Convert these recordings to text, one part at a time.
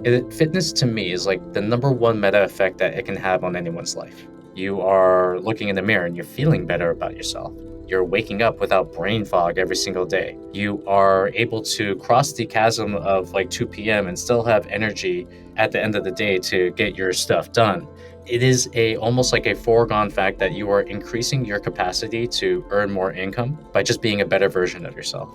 Fitness to me is like the number one meta effect that it can have on anyone's life. You are looking in the mirror and you're feeling better about yourself. You're waking up without brain fog every single day. You are able to cross the chasm of like 2 p.m. and still have energy at the end of the day to get your stuff done. It is a almost like a foregone fact that you are increasing your capacity to earn more income by just being a better version of yourself.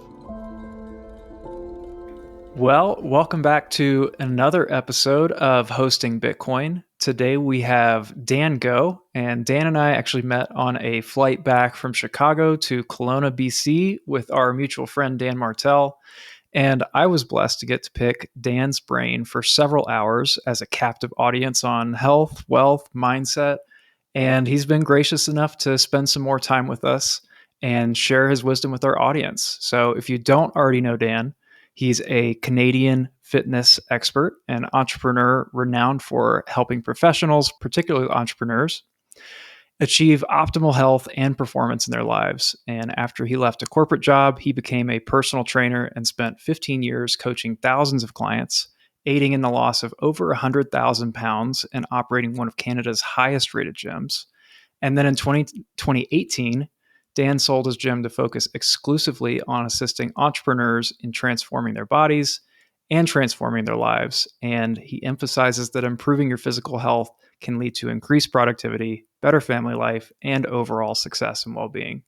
Well, welcome back to another episode of Hosting Bitcoin. Today we have Dan Go, and Dan and I actually met on a flight back from Chicago to Kelowna, BC with our mutual friend Dan Martell. And I was blessed to get to pick Dan's brain for several hours as a captive audience on health, wealth, mindset. And he's been gracious enough to spend some more time with us and share his wisdom with our audience. So if you don't already know Dan, he's a Canadian fitness expert and entrepreneur renowned for helping professionals, particularly entrepreneurs, achieve optimal health and performance in their lives. And after he left a corporate job, he became a personal trainer and spent 15 years coaching thousands of clients, aiding in the loss of over 100,000 pounds and operating one of Canada's highest rated gyms. And then in 2018, Dan sold his gym to focus exclusively on assisting entrepreneurs in transforming their bodies and transforming their lives. And he emphasizes that improving your physical health can lead to increased productivity, better family life, and overall success and well being.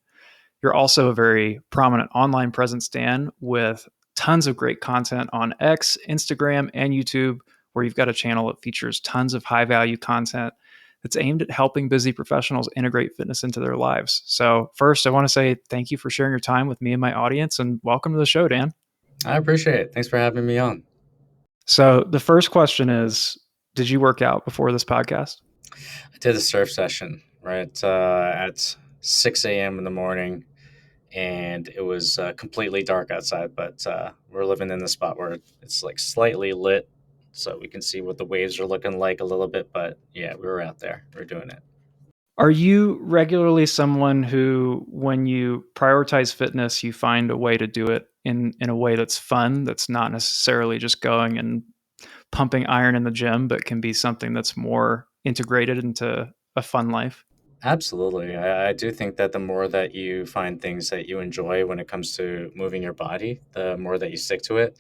You're also a very prominent online presence, Dan, with tons of great content on X, Instagram, and YouTube, where you've got a channel that features tons of high value content that's aimed at helping busy professionals integrate fitness into their lives. So, first, I want to say thank you for sharing your time with me and my audience, and welcome to the show, Dan. I appreciate it. Thanks for having me on. So, the first question is, did you work out before this podcast? I did a surf session right at 6 a.m. in the morning, and it was completely dark outside. But we're living in the spot where it's like slightly lit, so we can see what the waves are looking like a little bit. But yeah, we were out there. We are doing it. Are you regularly someone who, when you prioritize fitness, you find a way to do it in a way that's fun, that's not necessarily just going and pumping iron in the gym, but can be something that's more integrated into a fun life? Absolutely. I do think that the more that you find things that you enjoy when it comes to moving your body, the more that you stick to it.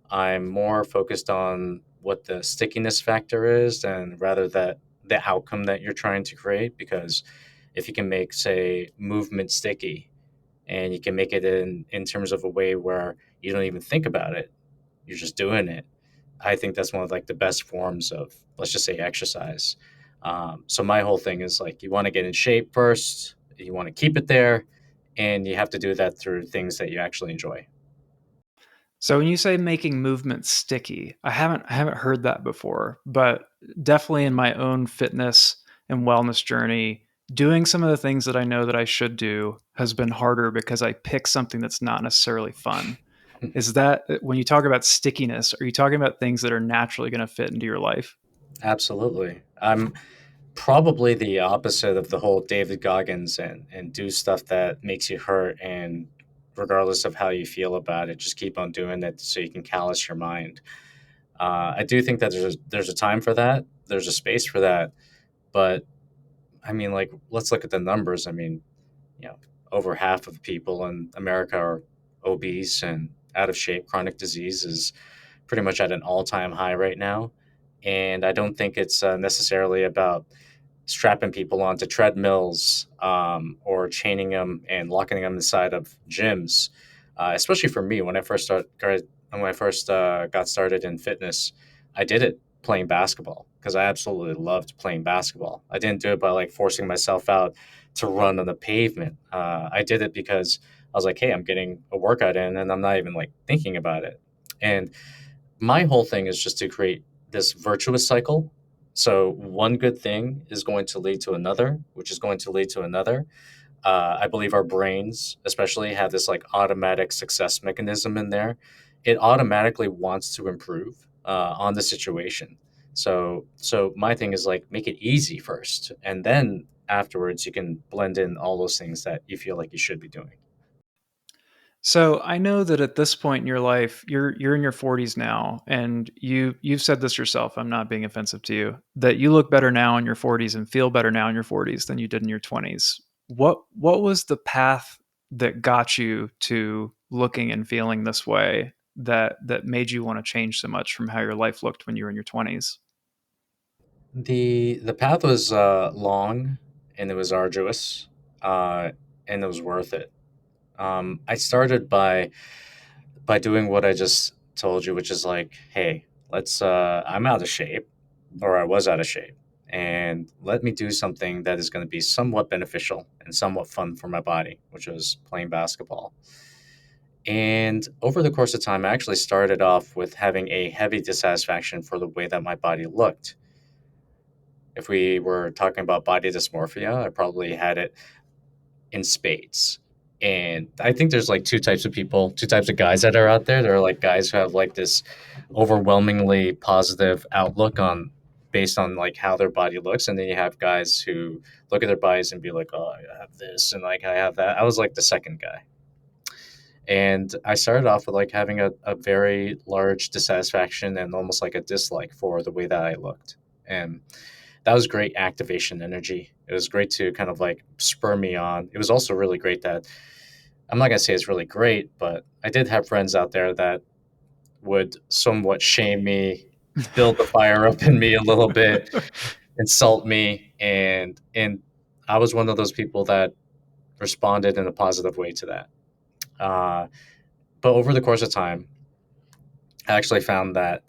I'm more focused on what the stickiness factor is and rather that the outcome that you're trying to create. Because if you can make, say, movement sticky and you can make it in terms of a way where you don't even think about it, you're just doing it. I think that's one of like the best forms of, let's just say, exercise. So my whole thing is like you want to get in shape first, you want to keep it there, and you have to do that through things that you actually enjoy. So when you say making movement sticky, I haven't heard that before, but definitely in my own fitness and wellness journey, doing some of the things that I know that I should do has been harder because I pick something that's not necessarily fun. Is that when you talk about stickiness, are you talking about things that are naturally going to fit into your life? Absolutely. I'm probably the opposite of the whole David Goggins and do stuff that makes you hurt and regardless of how you feel about it, just keep on doing it so you can callous your mind. I do think that there's a time for that. There's a space for that. But I mean, like, let's look at the numbers. I mean, you know, over half of people in America are obese and out of shape. Chronic disease is pretty much at an all-time high right now. And I don't think it's necessarily about strapping people onto treadmills or chaining them and locking them inside of gyms. Especially for me, when I first got started in fitness, I did it playing basketball because I absolutely loved playing basketball. I didn't do it by like forcing myself out to run on the pavement. I did it because I was like, hey, I'm getting a workout in, and I'm not even like thinking about it. And my whole thing is just to create this virtuous cycle. So one good thing is going to lead to another, which is going to lead to another. I believe our brains, especially, have this like automatic success mechanism in there. It automatically wants to improve on the situation. So my thing is like make it easy first, and then afterwards you can blend in all those things that you feel like you should be doing. So I know that at this point in your life, you're in your 40s now, and you've said this yourself. I'm not being offensive to you, that you look better now in your 40s and feel better now in your 40s than you did in your 20s. What was the path that got you to looking and feeling this way, that made you want to change so much from how your life looked when you were in your 20s? The path was long and it was arduous, uh, and it was worth it. I started by doing what I just told you, which is like, hey, let's. I'm out of shape, or I was out of shape, and let me do something that is going to be somewhat beneficial and somewhat fun for my body, which was playing basketball. And over the course of time, I actually started off with having a heavy dissatisfaction for the way that my body looked. If we were talking about body dysmorphia, I probably had it in spades. And I think there's like two types of people, two types of guys that are out there. There are like guys who have like this overwhelmingly positive outlook on based on like how their body looks. And then you have guys who look at their bodies and be like, oh, I have this and like I have that. I was like the second guy. And I started off with like having a very large dissatisfaction and almost like a dislike for the way that I looked. And that was great activation energy. It was great to kind of like spur me on. It was also really great that I'm not gonna say it's really great, but I did have friends out there that would somewhat shame me, build the fire up in me a little bit, insult me, and I was one of those people that responded in a positive way to that. Uh, but over the course of time, I actually found that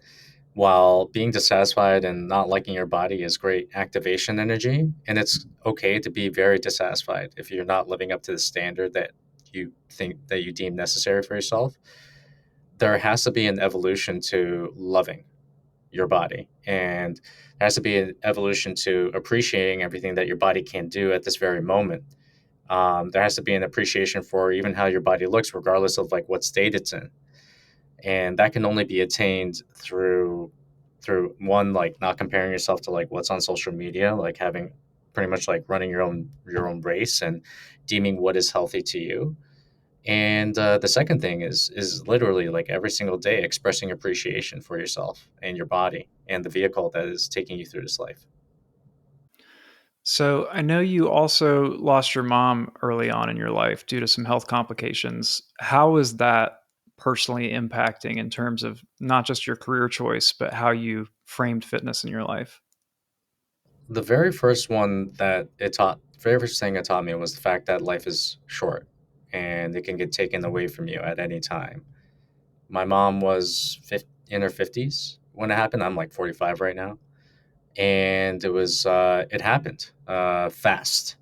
while being dissatisfied and not liking your body is great activation energy, and it's okay to be very dissatisfied if you're not living up to the standard that you think that you deem necessary for yourself. There has to be an evolution to loving your body, and there has to be an evolution to appreciating everything that your body can do at this very moment. There has to be an appreciation for even how your body looks regardless of like what state it's in, and that can only be attained through one, like not comparing yourself to like what's on social media, like having pretty much like running your own race and deeming what is healthy to you. And the second thing is literally like every single day expressing appreciation for yourself and your body and the vehicle that is taking you through this life. So I know you also lost your mom early on in your life due to some health complications. How is that personally impacting in terms of not just your career choice, but how you framed fitness in your life? The very first one that it taught, very first thing it taught me was the fact that life is short and it can get taken away from you at any time. My mom was in her 50s when it happened. I'm like 45 right now. And it happened fast.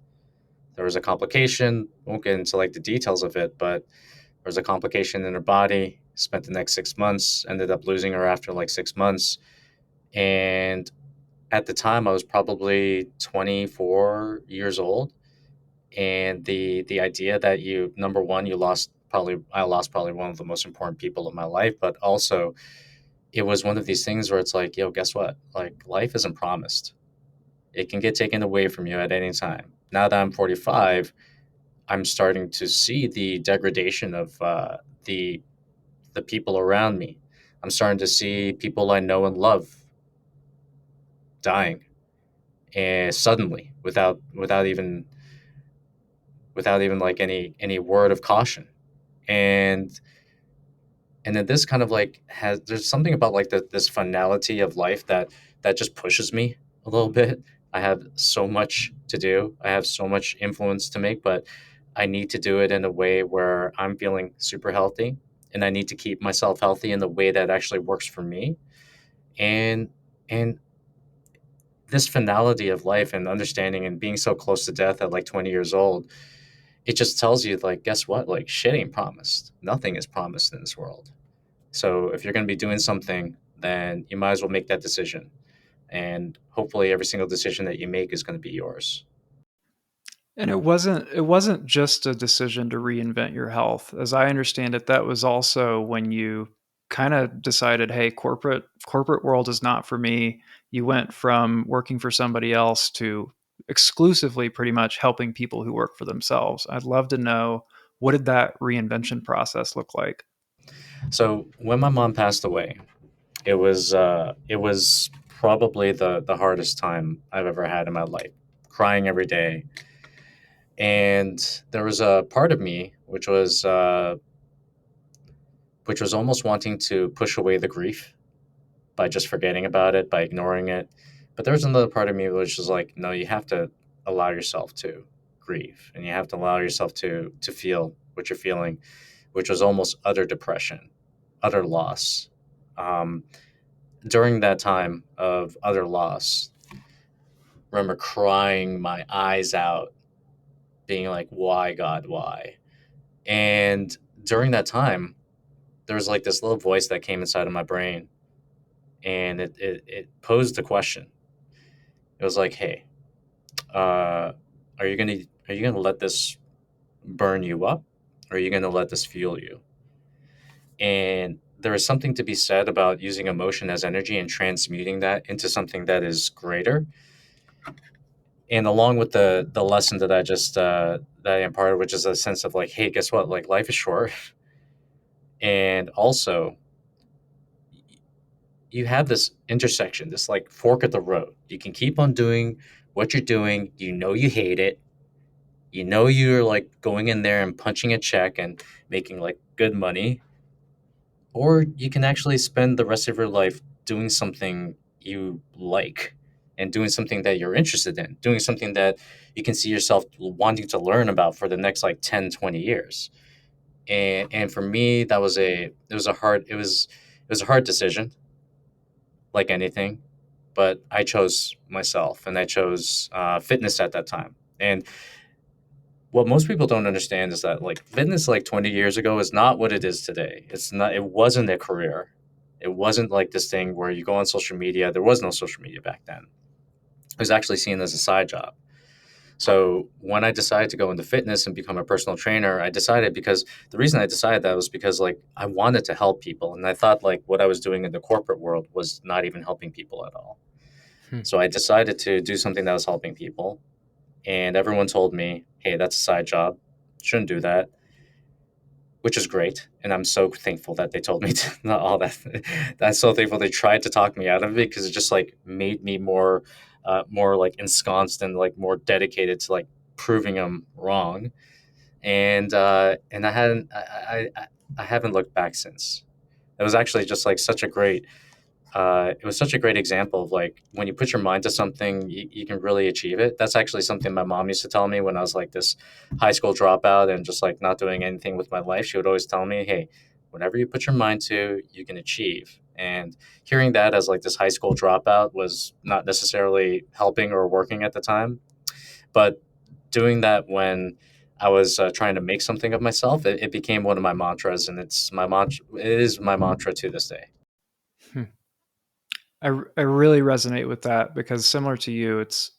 There was a complication. Won't get into like the details of it, but there was a complication in her body. Spent the next 6 months, ended up losing her after like 6 months. And at the time, I was probably 24 years old. And the idea that you, number one, I lost probably one of the most important people of my life, but also it was one of these things where it's like, yo, guess what? Like, life isn't promised. It can get taken away from you at any time. Now that I'm 45, I'm starting to see the degradation of the people around me. I'm starting to see people I know and love dying, and suddenly, without even like any word of caution. And and then this kind of like has there's something about like this finality of life that just pushes me a little bit. I have so much to do, I have so much influence to make, but I need to do it in a way where I'm feeling super healthy, and I need to keep myself healthy in the way that actually works for me. And and this finality of life and understanding and being so close to death at like 20 years old, it just tells you like, guess what, like shit ain't promised, nothing is promised in this world. So if you're going to be doing something, then you might as well make that decision. And hopefully every single decision that you make is going to be yours. And it wasn't just a decision to reinvent your health. As I understand it, that was also when you kind of decided, hey, corporate world is not for me. You went from working for somebody else to exclusively pretty much helping people who work for themselves. I'd love to know What did that reinvention process look like? So when my mom passed away, it was probably the hardest time I've ever had in my life, crying every day. And there was a part of me which was almost wanting to push away the grief by just forgetting about it, by ignoring it. But there was another part of me which was like, no, you have to allow yourself to grieve, and you have to allow yourself to feel what you're feeling, which was almost utter depression, utter loss. Um, During that time of utter loss, I remember crying my eyes out, being like, "Why, God, why?" And during that time, there was like this little voice that came inside of my brain, and it posed a question. It was like, "Hey, uh, are you gonna let this burn you up, or are you gonna let this fuel you?" And there is something to be said about using emotion as energy and transmuting that into something that is greater. And along with the lesson that that I imparted, which is a sense of like, hey, guess what? Like life is short, and also you have this intersection, this like fork at the road. You can keep on doing what you're doing. You know you hate it. You know you're like going in there and punching a check and making like good money, or you can actually spend the rest of your life doing something you like and doing something that you're interested in, doing something that you can see yourself wanting to learn about for the next like 10, 20 years. And for me that was a hard decision, like anything, but I chose myself, and I chose fitness at that time. And what most people don't understand is that like fitness like 20 years ago is not what it is today. It wasn't a career. It wasn't like this thing where you go on social media. There was no social media back then. It was actually seen as a side job. So when I decided to go into fitness and become a personal trainer, I decided because the reason I decided that was because like I wanted to help people, and I thought like what I was doing in the corporate world was not even helping people at all. Hmm. So I decided to do something that was helping people, and everyone told me, "Hey, that's a side job. Shouldn't do that." Which is great, and I'm so thankful that they told me to not all that. I'm so thankful they tried to talk me out of it because it just like made me more like ensconced and like more dedicated to like proving them wrong. And I haven't looked back since. It was actually just like it was such a great example of like when you put your mind to something, you can really achieve it. That's actually something my mom used to tell me when I was like this high school dropout and just like not doing anything with my life. She would always tell me, "Hey, whatever you put your mind to, you can achieve." And hearing that as like this high school dropout was not necessarily helping or working at the time, but doing that when I was trying to make something of myself, it became one of my mantras, and it's my mantra. It is my mantra to this day. Hmm. I really resonate with that because similar to you, it's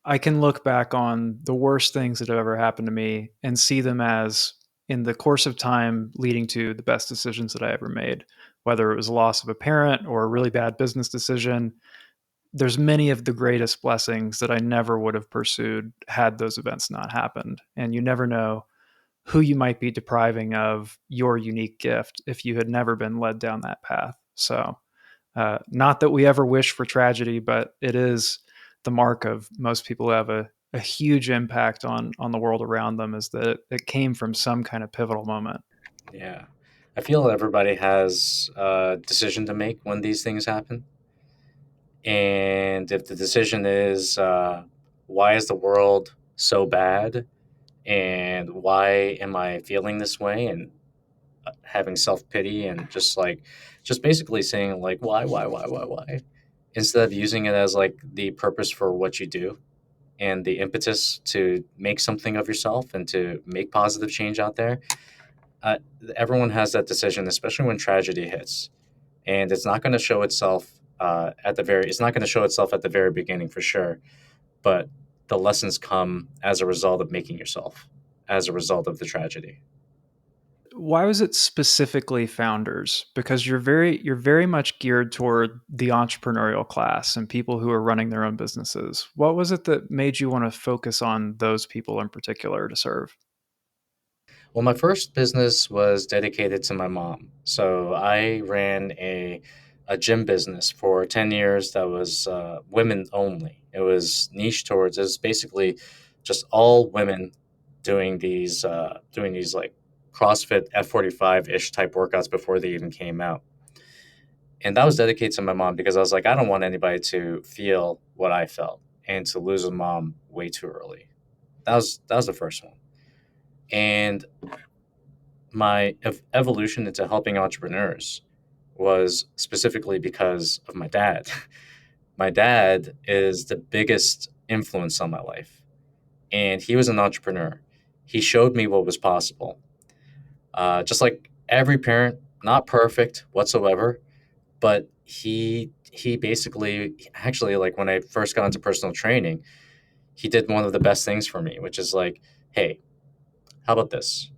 I can look back on the worst things that have ever happened to me and see them as in the course of time leading to the best decisions that I ever made, whether it was a loss of a parent or a really bad business decision. There's many of the greatest blessings that I never would have pursued had those events not happened. And you never know who you might be depriving of your unique gift if you had never been led down that path. So, not that we ever wish for tragedy, but it is the mark of most people who have a huge impact on the world around them is that it came from some kind of pivotal moment. Yeah. I feel everybody has a decision to make when these things happen. And if the decision is, why is the world so bad? And why am I feeling this way? And having self pity and just basically saying, like, why? Instead of using it as like the purpose for what you do and the impetus to make something of yourself and to make positive change out there. Uh, Everyone has that decision, especially when tragedy hits, and it's not going to show itself it's not going to show itself at the very beginning for sure, but the lessons come as a result of making yourself, as a result of the tragedy. Why was it specifically founders? Because you're very much geared toward the entrepreneurial class and people who are running their own businesses. What was it that made you want to focus on those people in particular to serve? Well, my first business was dedicated to my mom. So I ran a gym business for 10 years that was women only. It was niche towards, it was basically just all women doing these like CrossFit F45 ish type workouts before they even came out. And that was dedicated to my mom because I was like, I don't want anybody to feel what I felt and to lose a mom way too early. That was the first one. And my evolution into helping entrepreneurs was specifically because of my dad. My dad is the biggest influence on my life, and he was an entrepreneur. He showed me what was possible. Just like every parent, not perfect whatsoever, but he basically actually like when I first got into personal training, he did one of the best things for me, which is like, hey, how about this?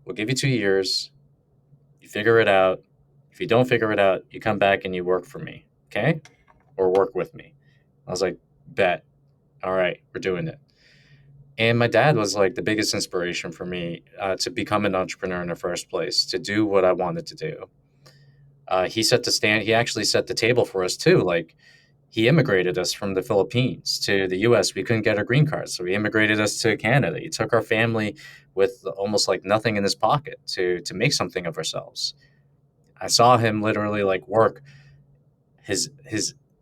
We'll give you 2 years. You figure it out. If you don't figure it out, you come back and you work for me, okay? Or work with me. I was like, bet. All right, we're doing it. And my dad was like the biggest inspiration for me to become an entrepreneur in the first place, to do what I wanted to do. He set the stand. He actually set the table for us too. Like he immigrated us from the Philippines to the U.S. We couldn't get our green cards, so he immigrated us to Canada. He took our family with almost like nothing in his pocket to make something of ourselves. I saw him literally like work his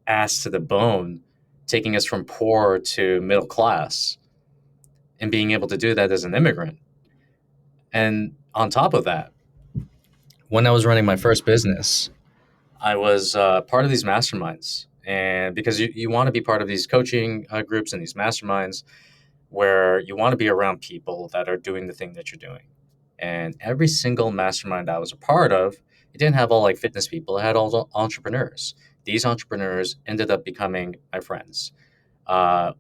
ass to the bone, taking us from poor to middle class, and being able to do that as an immigrant. And on top of that, when I was running my first business, I was part of these masterminds. And because you want to be part of these coaching groups and these masterminds where you want to be around people that are doing the thing that you're doing. And every single mastermind I was a part of, it didn't have all like fitness people, it had all the entrepreneurs. These entrepreneurs ended up becoming my friends. Uh,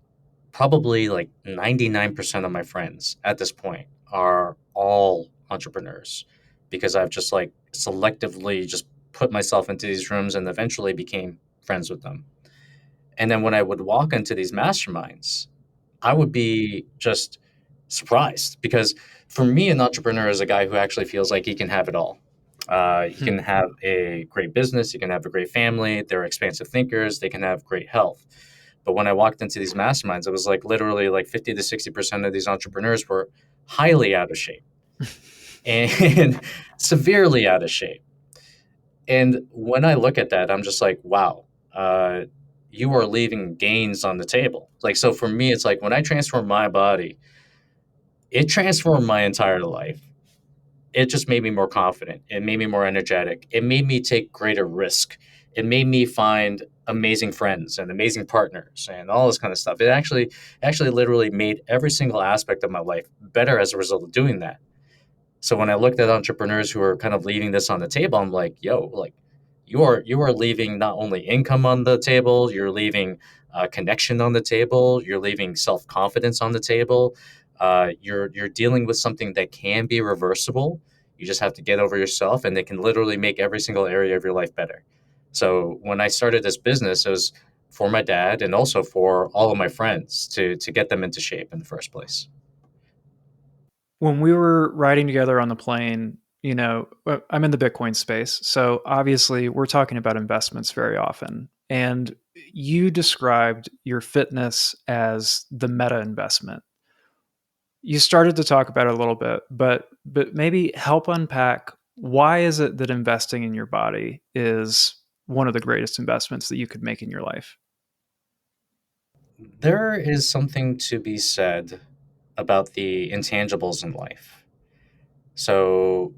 Probably like 99% of my friends at this point are all entrepreneurs because I've just like selectively just put myself into these rooms and eventually became friends with them. And then when I would walk into these masterminds, I would be just surprised because for me, an entrepreneur is a guy who actually feels like he can have it all. He Hmm. can have a great business, he can have a great family, they're expansive thinkers, they can have great health. But when I walked into these masterminds, it was like literally like 50 to 60% of these entrepreneurs were highly out of shape and severely out of shape. And when I look at that, I'm just like, wow, uh, you are leaving gains on the table. Like, so for me, it's like when I transform my body, it transformed my entire life. It just made me more confident. It made me more energetic. It made me take greater risk. It made me find amazing friends and amazing partners and all this kind of stuff. It actually literally made every single aspect of my life better as a result of doing that. So when I looked at entrepreneurs who are kind of leaving this on the table, I'm like, yo, like you are leaving not only income on the table, you're leaving connection on the table, you're leaving self confidence on the table. You're dealing with something that can be reversible. You just have to get over yourself, and it can literally make every single area of your life better. So when I started this business, it was for my dad and also for all of my friends to get them into shape in the first place. When we were riding together on the plane, I'm in the Bitcoin space. So obviously, we're talking about investments very often. And you described your fitness as the meta investment. You started to talk about it a little bit, but maybe help unpack why is it that investing in your body is one of the greatest investments that you could make in your life? There is something to be said about the intangibles in life. So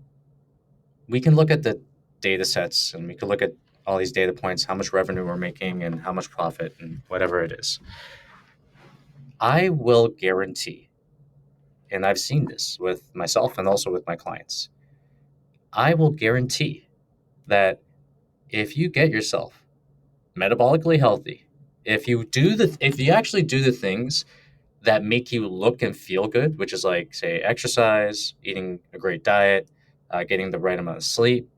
we can look at the data sets and we can look at all these data points, how much revenue we're making and how much profit and whatever it is. I will guarantee, and I've seen this with myself and also with my clients, I will guarantee that if you get yourself metabolically healthy, if you actually do the things that make you look and feel good, which is like, say, exercise, eating a great diet, getting the right amount of sleep,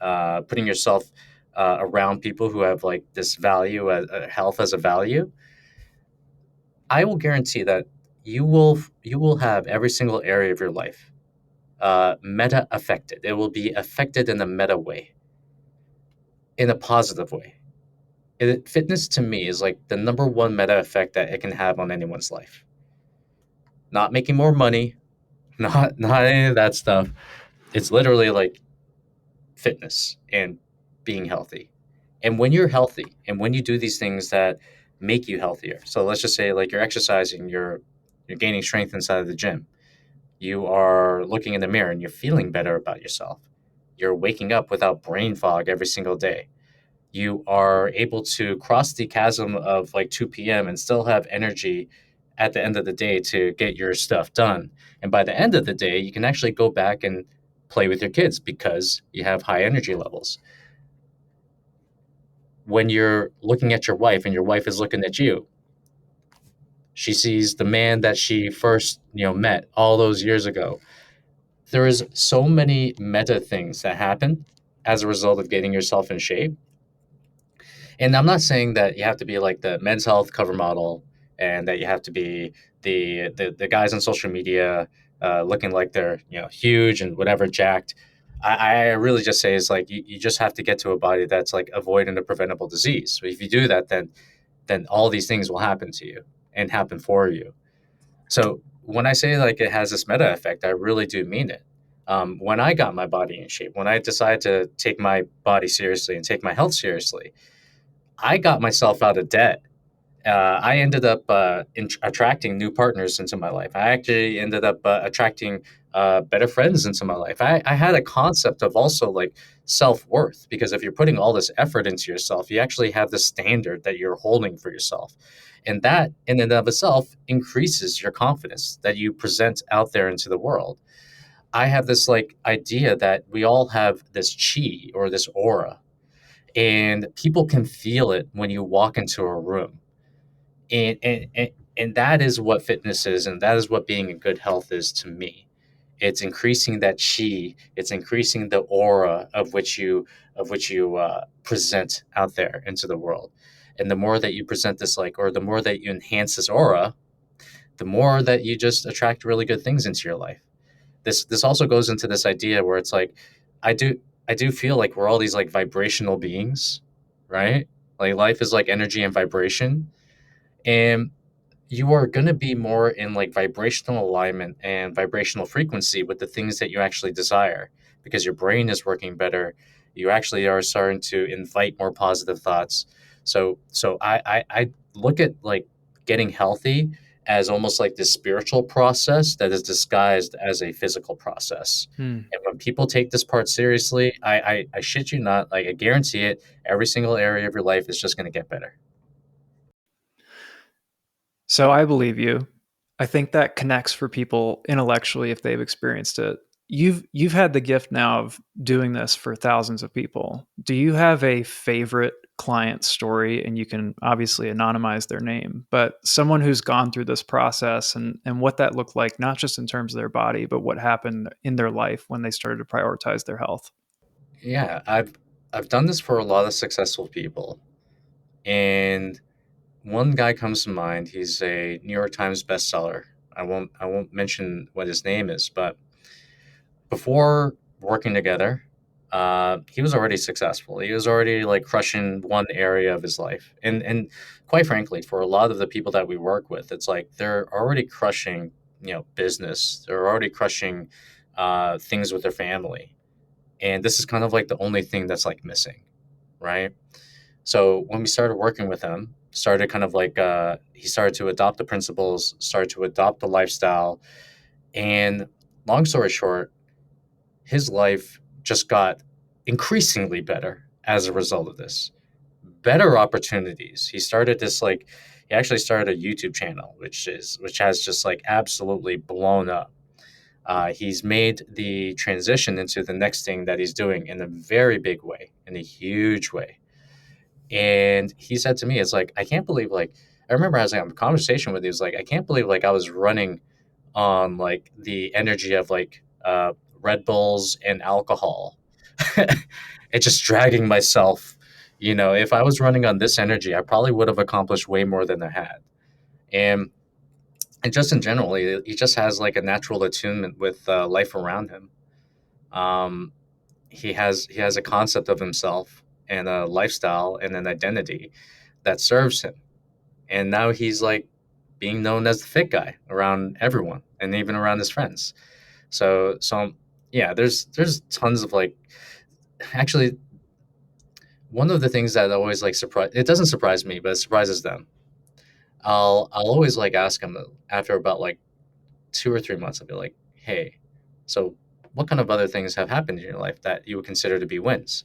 putting yourself around people who have like this value, health as a value, I will guarantee that you will have every single area of your life. meta affected. It will be affected in a meta way, in a positive way. Fitness to me is like the number one meta effect that it can have on anyone's life. Not making more money, not any of that stuff. It's literally like fitness and being healthy. And when you're healthy and when you do these things that make you healthier. So let's just say like you're exercising, you're gaining strength inside of the gym. You are looking in the mirror and you're feeling better about yourself. You're waking up without brain fog every single day. You are able to cross the chasm of like 2 p.m. and still have energy at the end of the day to get your stuff done. And by the end of the day, you can actually go back and play with your kids because you have high energy levels. When you're looking at your wife and your wife is looking at you, she sees the man that she first, met all those years ago. There is so many meta things that happen as a result of getting yourself in shape. And I'm not saying that you have to be like the Men's Health cover model and that you have to be the guys on social media looking like they're huge and whatever jacked. I really just say it's like you just have to get to a body that's like avoiding a preventable disease. So if you do that, then all these things will happen to you and happen for you. So when I say like it has this meta effect, I really do mean it. When I got my body in shape, when I decided to take my body seriously and take my health seriously, I got myself out of debt. I ended up attracting new partners into my life. I actually ended up attracting better friends into my life. I had a concept of also like self worth because if you're putting all this effort into yourself, you actually have the standard that you're holding for yourself. And that in and of itself increases your confidence that you present out there into the world. I have this like idea that we all have this chi or this aura, and people can feel it when you walk into a room and that is what fitness is, and that is what being in good health is to me. It's increasing that chi, it's increasing the aura of which you present out there into the world. And the more that you present this like, or the more that you enhance this aura, the more that you just attract really good things into your life. This also goes into this idea where it's like i do I do feel like we're all these like vibrational beings, right? Like life is like energy and vibration, and you are going to be more in like vibrational alignment and vibrational frequency with the things that you actually desire because your brain is working better. You actually are starting to invite more positive thoughts. So I look at like getting healthy as almost like this spiritual process that is disguised as a physical process. Hmm. And when people take this part seriously, I shit you not, like I guarantee it, every single area of your life is just going to get better. So I believe you. I think that connects for people intellectually if they've experienced it. You've had the gift now of doing this for thousands of people. Do you have a favorite client story? And you can obviously anonymize their name, but someone who's gone through this process and what that looked like, not just in terms of their body, but what happened in their life when they started to prioritize their health. Yeah, I've done this for a lot of successful people, and one guy comes to mind. He's a New York Times bestseller. I won't mention what his name is, but before working together, he was already successful. He was already like crushing one area of his life, and quite frankly, for a lot of the people that we work with, it's like they're already crushing, business. They're already crushing things with their family, and this is kind of like the only thing that's like missing, right? So when we started working with him, started kind of like he started to adopt the principles, started to adopt the lifestyle, and long story short, his life just got increasingly better as a result of this. Better opportunities. He started this like he actually started a YouTube channel, which has just like absolutely blown up. He's made the transition into the next thing that he's doing in a very big way, in a huge way. And he said to me, "It's like I can't believe like I remember I was having a conversation with you. He was like, I can't believe like I was running on like the energy of like Red Bulls and alcohol, and just dragging myself. If I was running on this energy, I probably would have accomplished way more than I had." And and just in general, he just has like a natural attunement with life around him. Um, he has a concept of himself and a lifestyle and an identity that serves him, and now he's like being known as the fit guy around everyone and even around his friends. So yeah, there's tons of like, actually, one of the things that always like surprise, it doesn't surprise me, but it surprises them. I'll always like ask them after about like 2 or 3 months. I'll be like, hey, so what kind of other things have happened in your life that you would consider to be wins?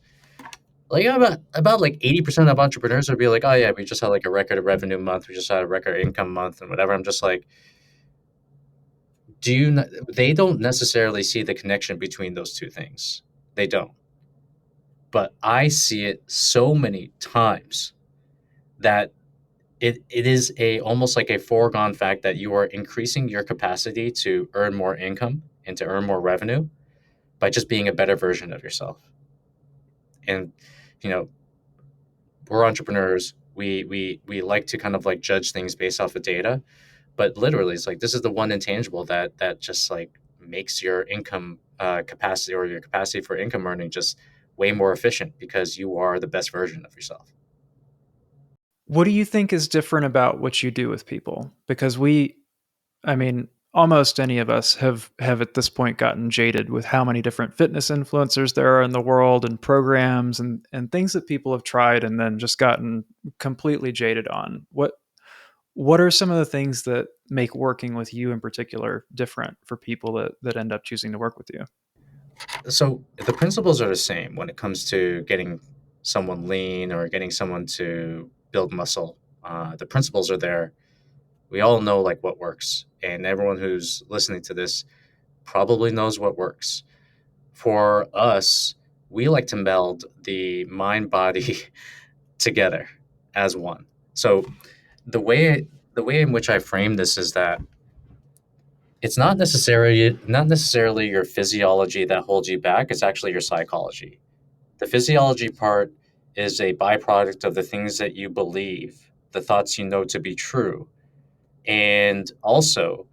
Like about like 80% of entrepreneurs would be like, oh yeah, we just had like a record revenue month, we just had a record income month, and whatever. I'm just like, they don't necessarily see the connection between those two things. They don't. But I see it so many times that it is a almost like a foregone fact that you are increasing your capacity to earn more income and to earn more revenue by just being a better version of yourself. And you know, we're entrepreneurs. We like to kind of like judge things based off of data, but literally, it's like this is the one intangible that just like makes your income capacity, or your capacity for income earning, just way more efficient because you are the best version of yourself. What do you think is different about what you do with people? Because I mean, almost any of us have at this point gotten jaded with how many different fitness influencers there are in the world and programs and things that people have tried and then just gotten completely jaded on. What are some of the things that make working with you in particular different for people that end up choosing to work with you? So the principles are the same when it comes to getting someone lean or getting someone to build muscle. The principles are there. We all know like what works, and everyone who's listening to this probably knows what works. For us, we like to meld the mind body together as one. So the way in which I frame this is that it's not necessarily your physiology that holds you back. It's actually your psychology. The physiology part is a byproduct of the things that you believe, the thoughts you know to be true, and also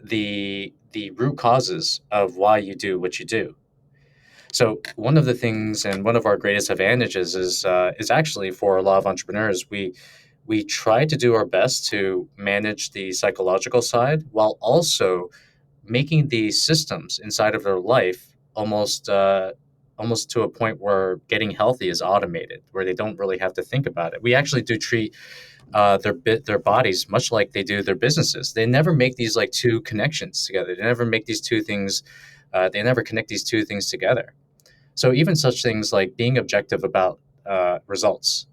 the root causes of why you do what you do. So one of the things and one of our greatest advantages is actually for a lot of entrepreneurs, we try to do our best to manage the psychological side while also making the systems inside of their life almost to a point where getting healthy is automated, where they don't really have to think about it. We actually do treat their bodies much like they do their businesses. They never make these like two connections together. They never make these two things. They never connect these two things together. So even such things like being objective about results.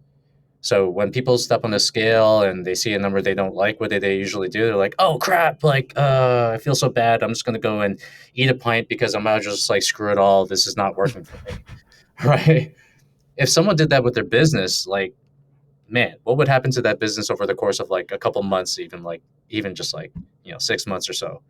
So when people step on a scale and they see a number they don't like, what do they usually do? They're like, "Oh crap! Like, I feel so bad. I'm just gonna go and eat a pint because I'm not just like screw it all. This is not working for me." Right? If someone did that with their business, like, man, what would happen to that business over the course of like a couple months, even just like 6 months or so?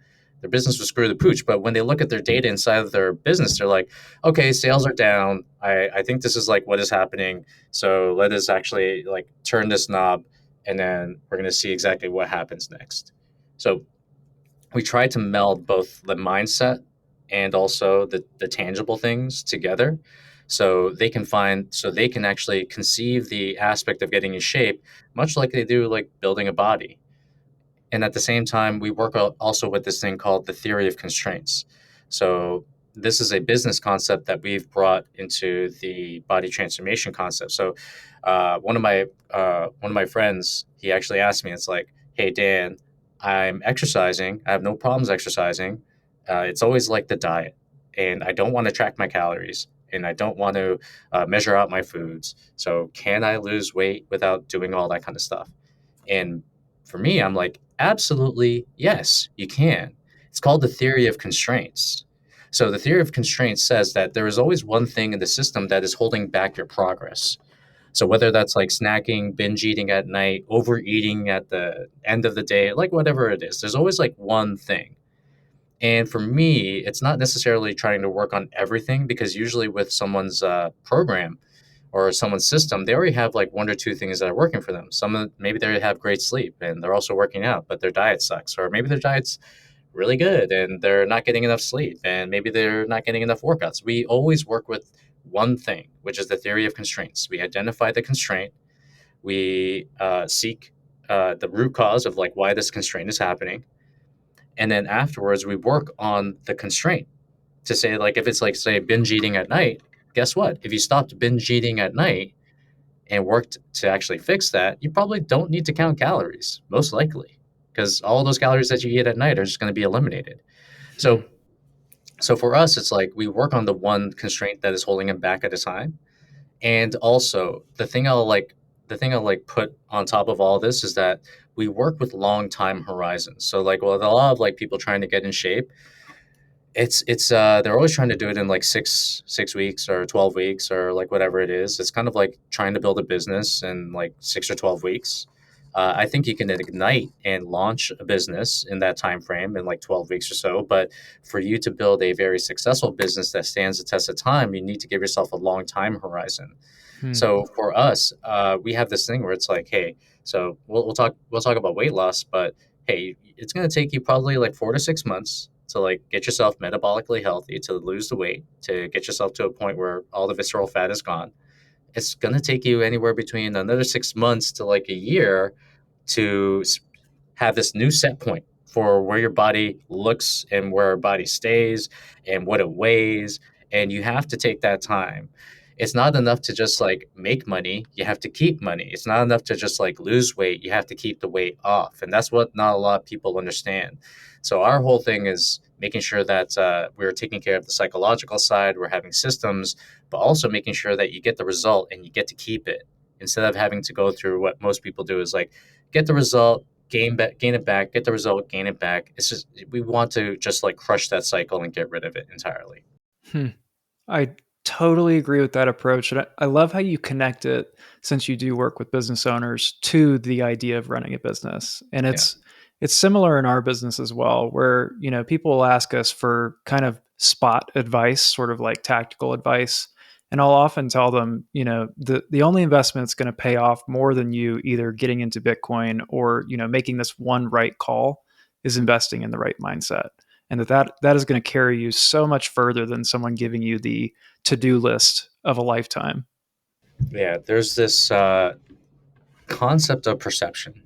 Their business would screw the pooch. But when they look at their data inside of their business, they're like, okay, sales are down. I think this is like what is happening. So let us actually like turn this knob, and then we're gonna see exactly what happens next. So we try to meld both the mindset and also the tangible things together, so they can actually conceive the aspect of getting in shape much like they do like building a body. And at the same time, we work also with this thing called the theory of constraints. So this is a business concept that we've brought into the body transformation concept. So one of my friends, he actually asked me, it's like, "Hey Dan, I'm exercising. I have no problems exercising. It's always like the diet, and I don't want to track my calories, and I don't want to measure out my foods. So can I lose weight without doing all that kind of stuff?" And for me, I'm like, absolutely, yes, you can. It's called the theory of constraints. So the theory of constraints says that there is always one thing in the system that is holding back your progress. So whether that's like snacking, binge eating at night, overeating at the end of the day, like whatever it is, there's always like one thing. And for me, it's not necessarily trying to work on everything, because usually with someone's program, or someone's system, they already have like one or two things that are working for them. Maybe they have great sleep and they're also working out, but their diet sucks, or maybe their diet's really good and they're not getting enough sleep, and maybe they're not getting enough workouts. We always work with one thing, which is the theory of constraints. We identify the constraint, we seek the root cause of like why this constraint is happening, and then afterwards we work on the constraint to say, like, if it's like, say, binge eating at night, guess what? If you stopped binge eating at night and worked to actually fix that, you probably don't need to count calories, most likely, because all those calories that you eat at night are just going to be eliminated. Hmm. So for us, it's like we work on the one constraint that is holding him back at a time. And also the thing I'll put on top of all this is that we work with long time horizons. So like, well, a lot of like people trying to get in shape, it's they're always trying to do it in like six weeks or 12 weeks or like whatever it is. It's kind of like trying to build a business in like 6 or 12 weeks. I think you can ignite and launch a business in that time frame in like 12 weeks or so, but for you to build a very successful business that stands the test of time, you need to give yourself a long time horizon. Hmm. So for us, we have this thing where it's like, hey, so we'll talk about weight loss, but hey, it's going to take you probably like 4 to 6 months to like get yourself metabolically healthy, to lose the weight, to get yourself to a point where all the visceral fat is gone. It's going to take you anywhere between another 6 months to like a year to have this new set point for where your body looks and where our body stays and what it weighs. And you have to take that time. It's not enough to just like make money. You have to keep money. It's not enough to just like lose weight. You have to keep the weight off. And that's what not a lot of people understand. So our whole thing is making sure that we're taking care of the psychological side, we're having systems, but also making sure that you get the result and you get to keep it, instead of having to go through what most people do is like get the result, gain it back, get the result, gain it back. It's just we want to just like crush that cycle and get rid of it entirely. Hmm. I totally agree with that approach. And I love how you connect it, since you do work with business owners, to the idea of running a business. And Yeah. it's similar in our business as well, where, people will ask us for kind of spot advice, sort of like tactical advice. And I'll often tell them, the only investment that's going to pay off more than you either getting into Bitcoin or, making this one right call is investing in the right mindset, and that is going to carry you so much further than someone giving you the to-do list of a lifetime. Yeah, there's this concept of perception,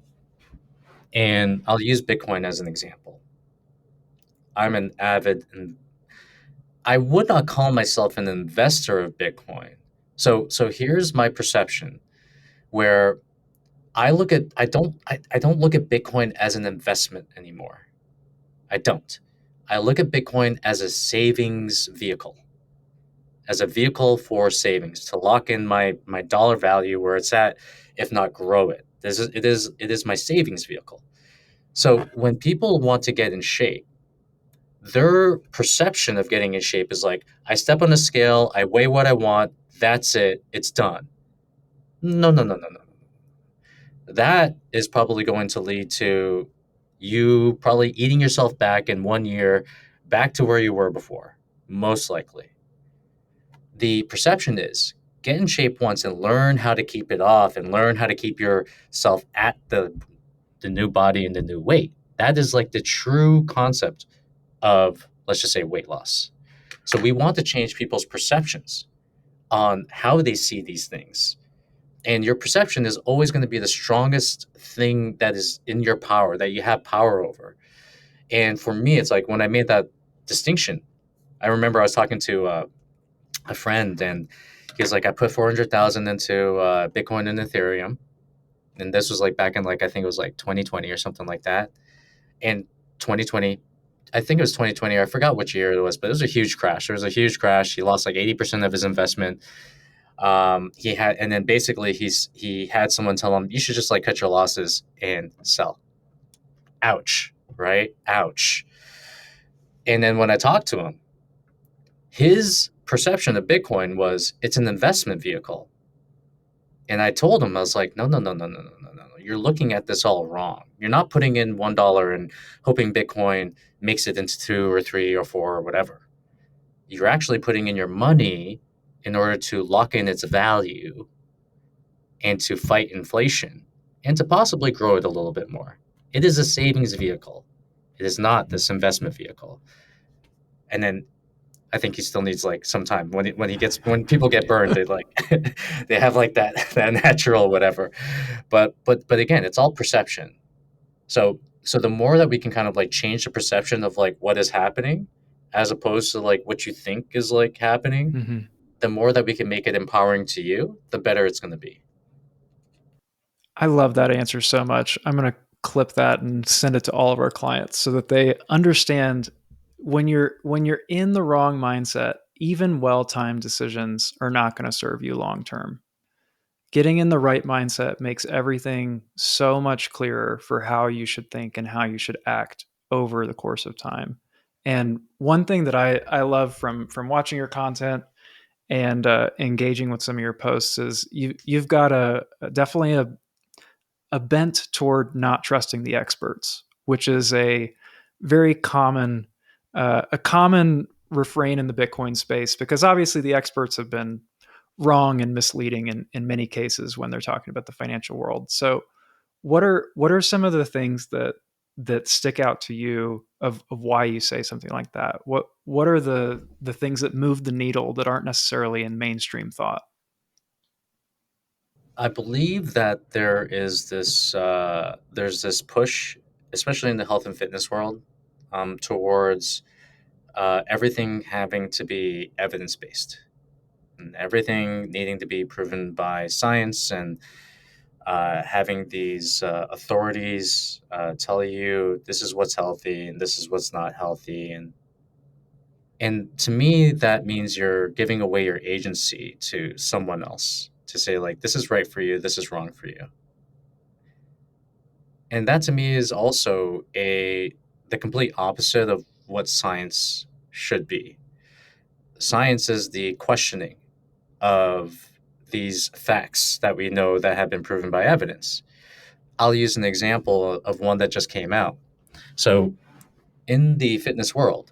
and I'll use Bitcoin as an example. I'm an avid, and I would not call myself an investor of Bitcoin. So here's my perception, where I don't look at Bitcoin as an investment anymore. I don't. I look at Bitcoin as a savings vehicle, as a vehicle for savings, to lock in my dollar value where it's at, if not grow it. It is my savings vehicle. So when people want to get in shape, their perception of getting in shape is like, I step on a scale, I weigh what I want, that's it, it's done. No, no, no, no, no. That is probably going to lead to you probably eating yourself back in 1 year, back to where you were before, most likely. The perception is get in shape once and learn how to keep it off and learn how to keep yourself at the new body and the new weight. That is like the true concept of, let's just say, weight loss. So we want to change people's perceptions on how they see these things. And your perception is always going to be the strongest thing that is in your power, that you have power over. And for me, it's like when I made that distinction, I remember I was talking to a friend, and he was like, I put 400,000 into Bitcoin and Ethereum. And this was like back in like, I think it was like 2020 or something like that. And 2020, I think it was 2020, I forgot which year it was, but it was a huge crash. There was a huge crash. He lost like 80% of his investment. He had, and then basically he had someone tell him, you should just like cut your losses and sell. Ouch, right? Ouch. And then when I talked to him, his perception of Bitcoin was it's an investment vehicle. And I told him, I was like, no, no, no, no, no, no, no, no. You're looking at this all wrong. You're not putting in $1 and hoping Bitcoin makes it into two or three or four or whatever. You're actually putting in your money in order to lock in its value and to fight inflation and to possibly grow it a little bit more. It is a savings vehicle. It is not this investment vehicle. And then I think he still needs like some time when people get burned, they like they have like that natural whatever. But again, it's all perception. So the more that we can kind of like change the perception of like what is happening, as opposed to like what you think is like happening, Mhm. the more that we can make it empowering to you, the better it's going to be. I love that answer so much. I'm gonna clip that and send it to all of our clients so that they understand when you're in the wrong mindset, even well-timed decisions are not gonna serve you long term. Getting in the right mindset makes everything so much clearer for how you should think and how you should act over the course of time. And one thing that I love from watching your content and engaging with some of your posts is you've got definitely a bent toward not trusting the experts, which is very common a common refrain in the Bitcoin space because obviously the experts have been wrong and misleading in many cases when they're talking about the financial world. So what are some of the things that stick out to you of why you say something like that? What are the things that move the needle that aren't necessarily in mainstream thought? I believe that there's this push, especially in the health and fitness world, towards everything having to be evidence based and everything needing to be proven by science and having these authorities tell you this is what's healthy and this is what's not healthy, and to me that means you're giving away your agency to someone else to say like this is right for you, this is wrong for you. And that to me is also a the complete opposite of what science should be. Science is the questioning of these facts that we know that have been proven by evidence. I'll use an example of one that just came out. So, in the fitness world,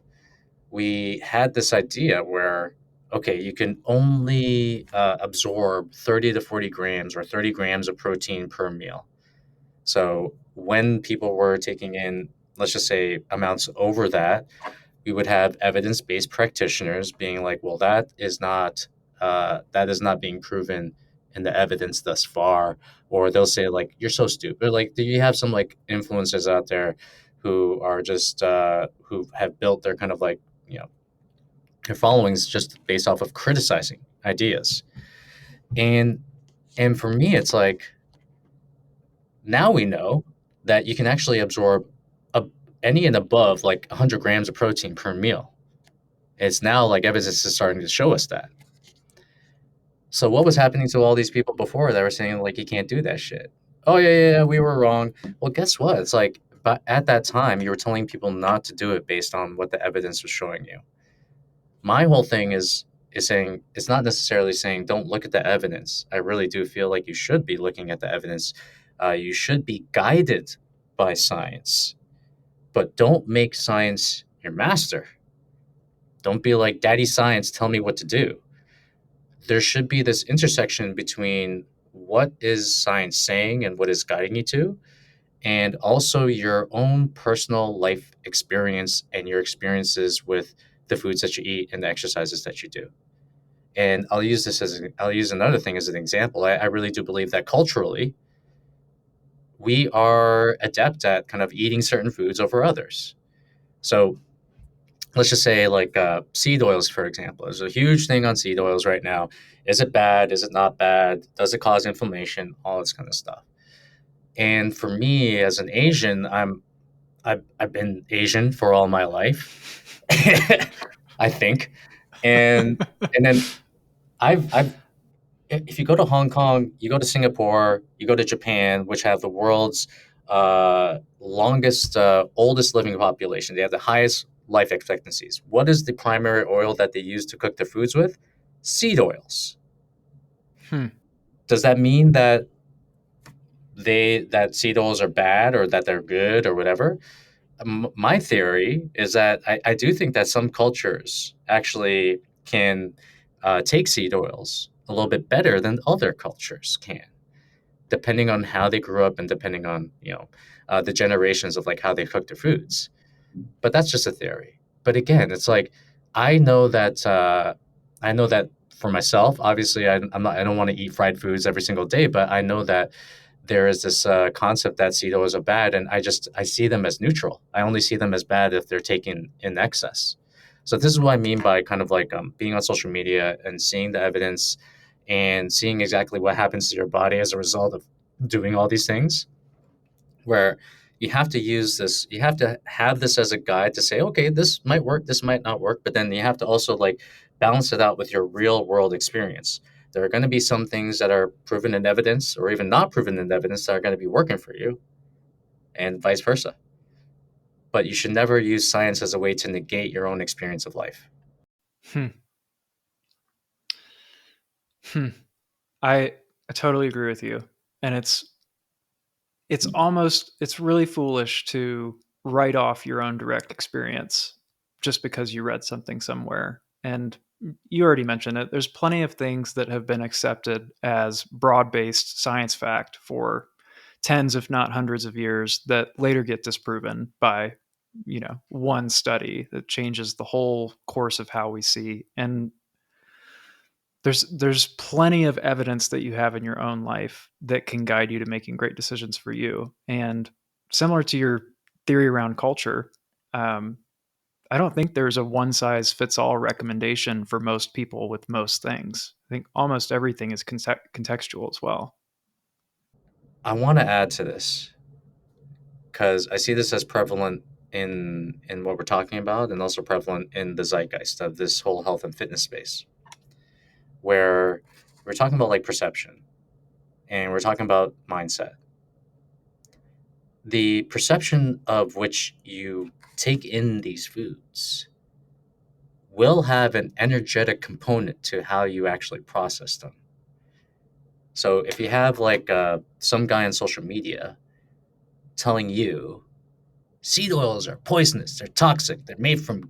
we had this idea where, okay, you can only absorb 30 to 40 grams or 30 grams of protein per meal. So, when people were taking in, let's just say, amounts over that, we would have evidence-based practitioners being like, well, that is not being proven in the evidence thus far, or they'll say like, you're so stupid. Like, do you have some like influencers out there who are just who have built their kind of like their followings just based off of criticizing ideas, and for me, it's like now we know that you can actually absorb a, any and above like 100 grams of protein per meal. It's now like evidence is starting to show us that. So what was happening to all these people before that were saying like you can't do that shit? Oh yeah, we were wrong. Well, guess what? It's like, but at that time you were telling people not to do it based on what the evidence was showing you. My whole thing is saying it's not necessarily saying don't look at the evidence. I really do feel like you should be looking at the evidence. You should be guided by science, but don't make science your master. Don't be like daddy science, tell me what to do. There should be this intersection between what is science saying and what is guiding you to, and also your own personal life experience and your experiences with the foods that you eat and the exercises that you do. And I'll use another thing as an example. I really do believe that culturally we are adept at kind of eating certain foods over others. So let's just say like seed oils, for example. There's a huge thing on seed oils right now. Is it bad? Is it not bad? Does it cause inflammation? All this kind of stuff. And for me as an Asian, I've been Asian for all my life. I think. And then I've if you go to Hong Kong, you go to Singapore, you go to Japan, which have the world's longest, oldest living population. They have the highest life expectancies. What is the primary oil that they use to cook their foods with? Seed oils. Hmm. Does that mean that that seed oils are bad or that they're good or whatever? My theory is that I do think that some cultures actually can take seed oils a little bit better than other cultures can, depending on how they grew up and depending on the generations of like how they cook their foods. But that's just a theory. But again, it's like I know that I know that for myself. Obviously, I'm not. I don't want to eat fried foods every single day, but I know that there is this concept that seed oils are bad, and I see them as neutral. I only see them as bad if they're taken in excess. So this is what I mean by kind of like being on social media and seeing the evidence and seeing exactly what happens to your body as a result of doing all these things, where you have to have this as a guide to say, okay, this might work, this might not work, but then you have to also like balance it out with your real world experience. There are going to be some things that are proven in evidence or even not proven in evidence that are going to be working for you, and vice versa. But you should never use science as a way to negate your own experience of life. Hmm. Hmm. I totally agree with you. And it's really foolish to write off your own direct experience just because you read something somewhere. And you already mentioned it. There's plenty of things that have been accepted as broad-based science fact for tens, if not hundreds of years that later get disproven by, one study that changes the whole course of how we see. And there's plenty of evidence that you have in your own life that can guide you to making great decisions for you. And similar to your theory around culture, um, I don't think there's a one size fits all recommendation for most people with most things. I think almost everything is contextual as well. I want to add to this because I see this as prevalent in what we're talking about and also prevalent in the zeitgeist of this whole health and fitness space, where we're talking about like perception and we're talking about mindset. The perception of which you take in these foods will have an energetic component to how you actually process them. So if you have like some guy on social media telling you seed oils are poisonous, they're toxic, they're made from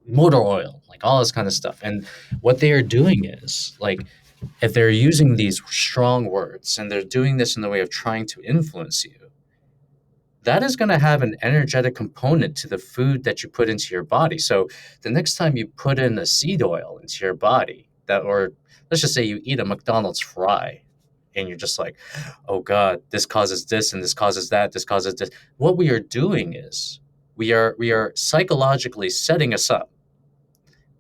motor oil, like all this kind of stuff, and what they are doing is like if they're using these strong words and they're doing this in the way of trying to influence you, that is going to have an energetic component to the food that you put into your body. So the next time you put in a seed oil into your body, that or let's just say you eat a McDonald's fry and you're just like, "Oh god, this causes this and this causes that, this causes this." What we are doing is we are psychologically setting us up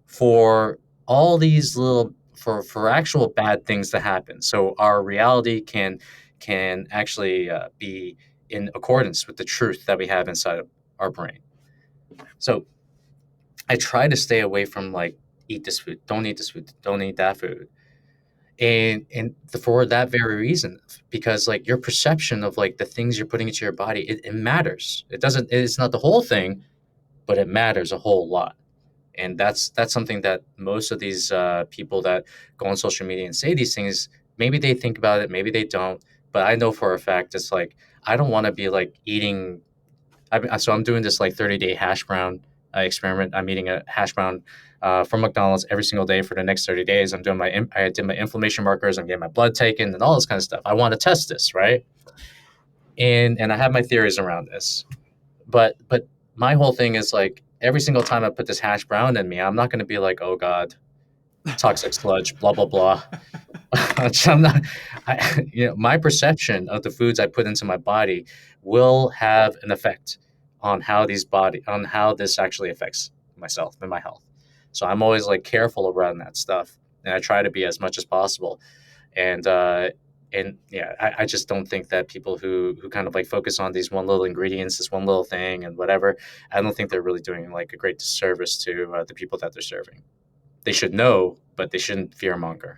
for all these little for actual bad things to happen. So our reality can actually be in accordance with the truth that we have inside of our brain. So I try to stay away from like eat this food, don't eat this food, don't eat that food, for that very reason, because like your perception of like the things you're putting into your body, it matters. It doesn't. It's not the whole thing, but it matters a whole lot. And that's something that most of these people that go on social media and say these things, maybe they think about it, maybe they don't, but I know for a fact it's like I don't want to be like eating. So I'm doing this like 30-day hash brown experiment. I'm eating a hash brown from McDonald's every single day for the next 30 days. I did my inflammation markers, I'm getting my blood taken and all this kind of stuff. I want to test this, right? And I have my theories around this, but my whole thing is like every single time I put this hash brown in me, I'm not going to be like, oh god, toxic sludge, blah blah blah. I'm not, my perception of the foods I put into my body will have an effect on how this actually affects myself and my health. So I'm always like careful around that stuff, and I try to be as much as possible. And yeah, I just don't think that people who kind of like focus on these one little ingredients, this one little thing, and whatever, I don't think they're really doing like a great disservice to the people that they're serving. They should know, but they shouldn't fearmonger.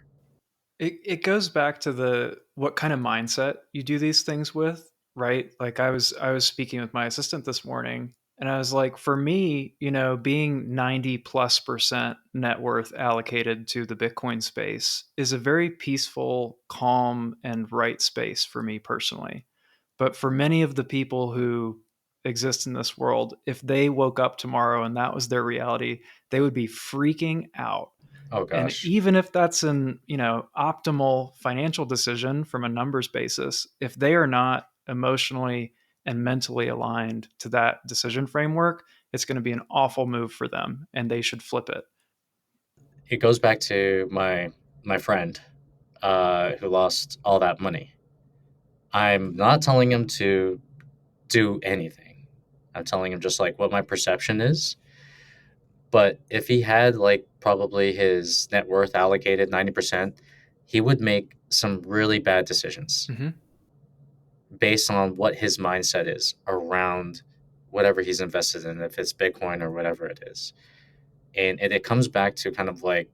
It goes back to the what kind of mindset you do these things with, right? Like I was speaking with my assistant this morning and I was like, for me, being 90+% net worth allocated to the Bitcoin space is a very peaceful, calm, and right space for me personally. But for many of the people who exist in this world, if they woke up tomorrow and that was their reality, they would be freaking out. Oh And gosh. even if that's an, optimal financial decision from a numbers basis, if they are not emotionally and mentally aligned to that decision framework, it's going to be an awful move for them and they should flip it. It goes back to my friend who lost all that money. I'm not telling him to do anything. I'm telling him just like what my perception is. But if he had like probably his net worth allocated 90%, he would make some really bad decisions Mm-hmm. based on what his mindset is around whatever he's invested in, if it's Bitcoin or whatever it is. And it comes back to kind of like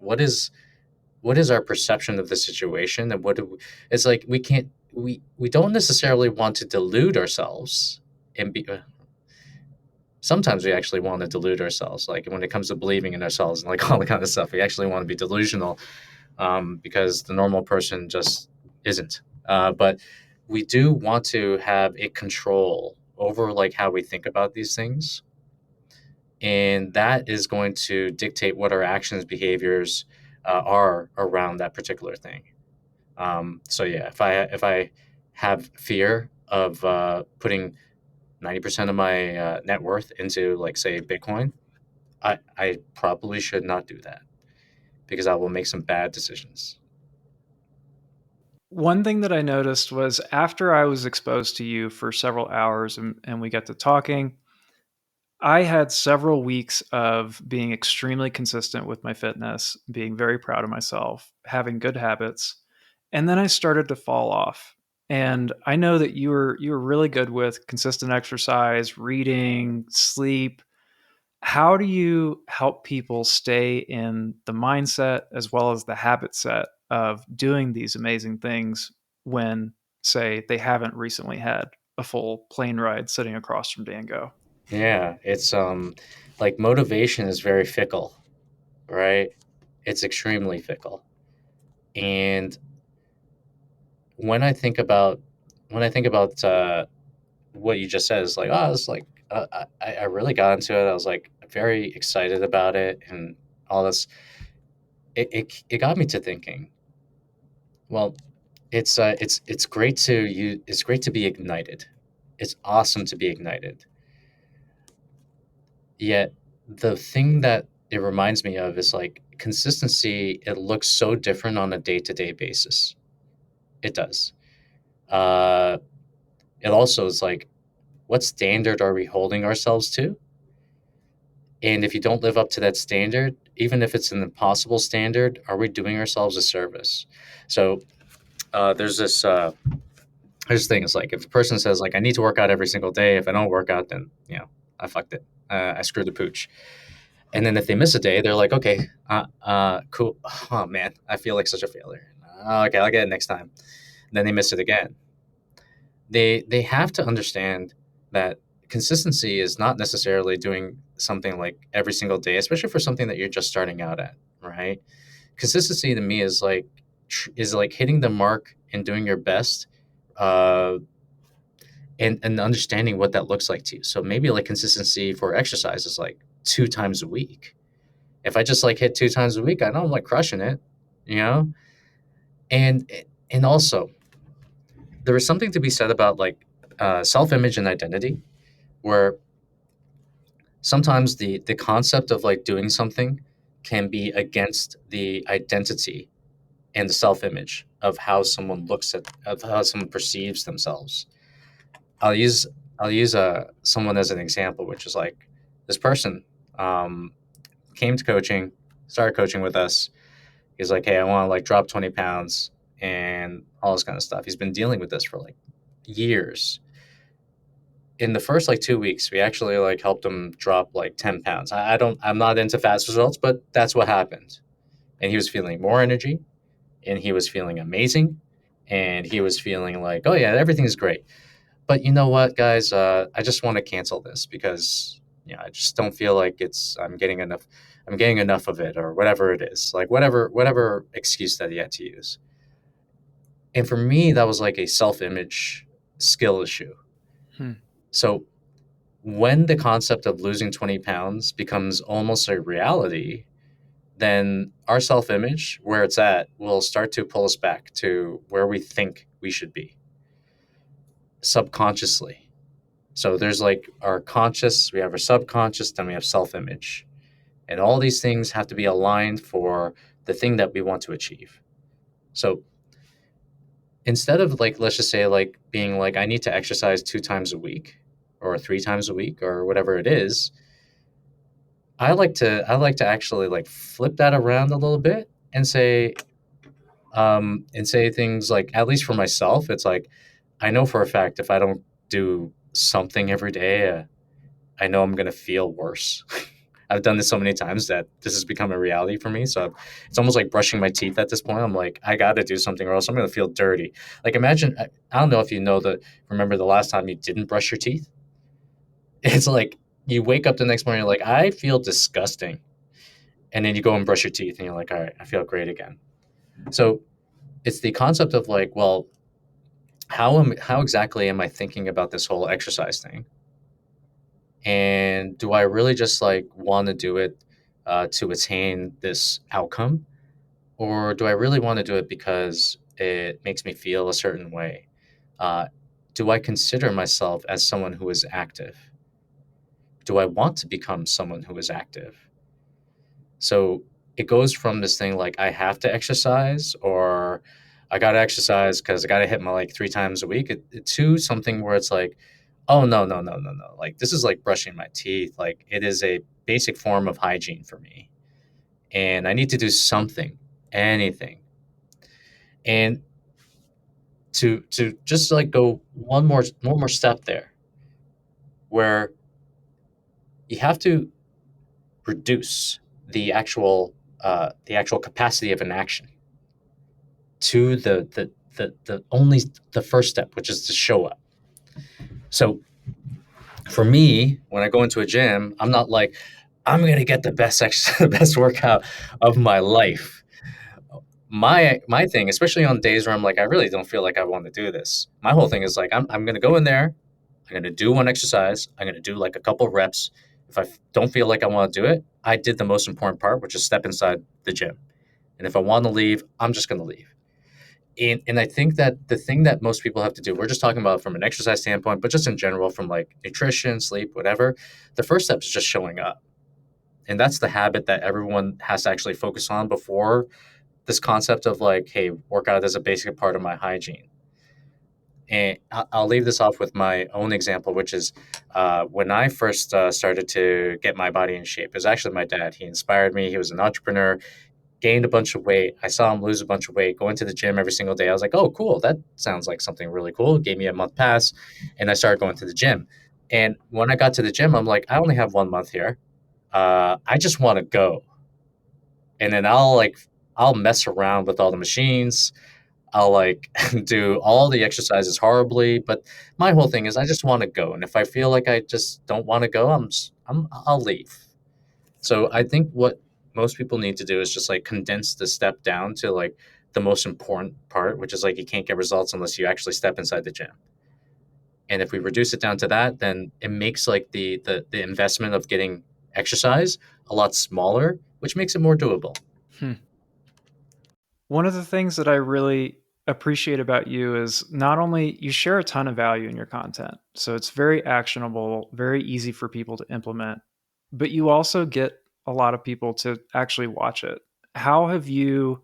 what is our perception of the situation, and what do we, it's like we can't we don't necessarily want to delude ourselves and be sometimes we actually want to delude ourselves, like when it comes to believing in ourselves and like all the kind of stuff we actually want to be delusional, because the normal person just isn't, but we do want to have a control over like how we think about these things, and that is going to dictate what our actions behaviors are around that particular thing. So yeah, if I have fear of putting 90% of my net worth into like say Bitcoin, I probably should not do that because I will make some bad decisions. One thing that I noticed was after I was exposed to you for several hours and we got to talking, I had several weeks of being extremely consistent with my fitness, being very proud of myself, having good habits, and then I started to fall off. And I know that you were really good with consistent exercise, reading, sleep. How do you help people stay in the mindset as well as the habit set of doing these amazing things when, say, they haven't recently had a full plane ride sitting across from Dango? Yeah, it's like motivation is very fickle, right? It's extremely fickle. And when I think about what you just said, is like, oh, it's like I really got into it. I was like very excited about it and all this. It got me to thinking. Well, it's great it's great to be ignited. It's awesome to be ignited. Yet the thing that it reminds me of is like consistency. It looks so different on a day to day basis. It does. Uh, it also is like, what standard are we holding ourselves to? And if you don't live up to that standard, even if it's an impossible standard, are we doing ourselves a service? So there's this thing. It's like if a person says like I need to work out every single day. If I don't work out, then I fucked it. I screwed the pooch. And then if they miss a day, they're like, okay, cool. Oh man, I feel like such a failure. Okay, I'll get it next time. And then they miss it again. They have to understand that consistency is not necessarily doing something like every single day, especially for something that you're just starting out at, right? Consistency to me is like hitting the mark and doing your best, uh, and understanding what that looks like to you. So maybe like consistency for exercise is like 2 times a week. If I just like hit 2 times a week, I know I'm like crushing it, you know? And and also there is something to be said about like self-image and identity, where sometimes the concept of like doing something can be against the identity and the self-image of how someone looks at of how someone perceives themselves. I'll use I'll use someone as an example, which is like this person um, came to coaching, started coaching with us. He's like, hey, I want to like drop 20 pounds and all this kind of stuff. He's been dealing with this for like years. In the first like 2 weeks, we actually like helped him drop like 10 pounds. I'm not into fast results, but that's what happened. And he was feeling more energy, and he was feeling amazing, and he was feeling like, oh yeah, everything's great. But you know what, guys, I just want to cancel this because I just don't feel like I'm getting enough of it, or whatever it is, like whatever excuse that he had to use. And for me, that was like a self-image skill issue. Hmm. So when the concept of losing 20 pounds becomes almost a reality, then our self image, where it's at, will start to pull us back to where we think we should be subconsciously. So there's like our conscious, we have our subconscious, then we have self image. And all these things have to be aligned for the thing that we want to achieve. So instead of like, let's just say, like being like, I need to exercise 2 times a week or 3 times a week or whatever it is, I like to actually like flip that around a little bit and say things like, at least for myself, it's like I know for a fact if I don't do something every day, I know I'm gonna feel worse. I've done this so many times that this has become a reality for me. So it's almost like brushing my teeth at this point. I'm like, I got to do something or else I'm going to feel dirty. Like, imagine, I don't know if you know remember the last time you didn't brush your teeth? It's like you wake up the next morning, you're like, I feel disgusting. And then you go and brush your teeth and you're like, all right, I feel great again. So it's the concept of like, well, how exactly am I thinking about this whole exercise thing? And do I really just like want to do it to attain this outcome? Or do I really want to do it because it makes me feel a certain way? Uh, do I consider myself as someone who is active? Do I want to become someone who is active? So it goes from this thing like I have to exercise or I got to exercise because I got to hit my like 3 times a week to something where it's like, oh, no, no, no, no, no. Like this is like brushing my teeth. Like it is a basic form of hygiene for me. And I need to do something, anything. And to just like go one more step there where you have to reduce the actual capacity of an action to the only the first step, which is to show up. So for me, when I go into a gym, I'm not like I'm gonna get the best the best workout of my life. My thing, especially on days where I'm like I really don't feel like I want to do this. My whole thing is like I'm gonna go in there. I'm going to do one exercise. I'm going to do like a couple of reps. If I don't feel like I want to do it, I did the most important part, which is step inside the gym. And if I want to leave, I'm just going to leave. And I think that the thing that most people have to do, we're just talking about from an exercise standpoint, but just in general, from like nutrition, sleep, whatever, the first step is just showing up. And that's the habit that everyone has to actually focus on before this concept of like, hey, workout is a basic part of my hygiene. And I'll leave this off with my own example, which is when I first started to get my body in shape. It was actually my dad. He inspired me. He was an entrepreneur, gained a bunch of weight. I saw him lose a bunch of weight, going to the gym every single day. I was like, oh, cool. That sounds like something really cool. Gave me a month pass, and I started going to the gym. And when I got to the gym, I'm like, I only have 1 month here. I just want to go. And then I'll mess around with all the machines. I'll like do all the exercises horribly, but my whole thing is I just want to go, and if I feel like I just don't want to go, I'll leave. So I think what most people need to do is just like condense the step down to like the most important part, which is like you can't get results unless you actually step inside the gym. And if we reduce it down to that, then it makes like the investment of getting exercise a lot smaller, which makes it more doable. Hmm. One of the things that I really appreciate about you is not only you share a ton of value in your content, so it's very actionable, very easy for people to implement, but you also get a lot of people to actually watch it. How have you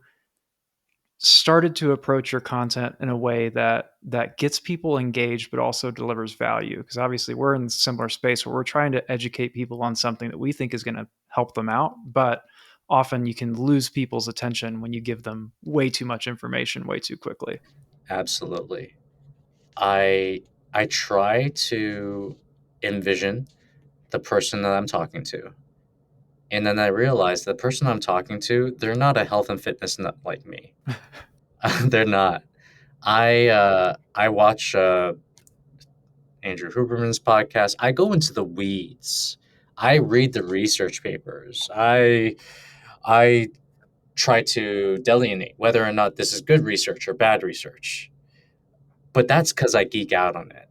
started to approach your content in a way that gets people engaged but also delivers value? Because obviously we're in a similar space where we're trying to educate people on something that we think is going to help them out, but often you can lose people's attention when you give them way too much information way too quickly. Absolutely. I try to envision the person that I'm talking to. And then I realized the person I'm talking to, they're not a health and fitness nut like me. They're not. I watch Andrew Huberman's podcast. I go into the weeds. I read the research papers. I try to delineate whether or not this is good research or bad research. But that's because I geek out on it.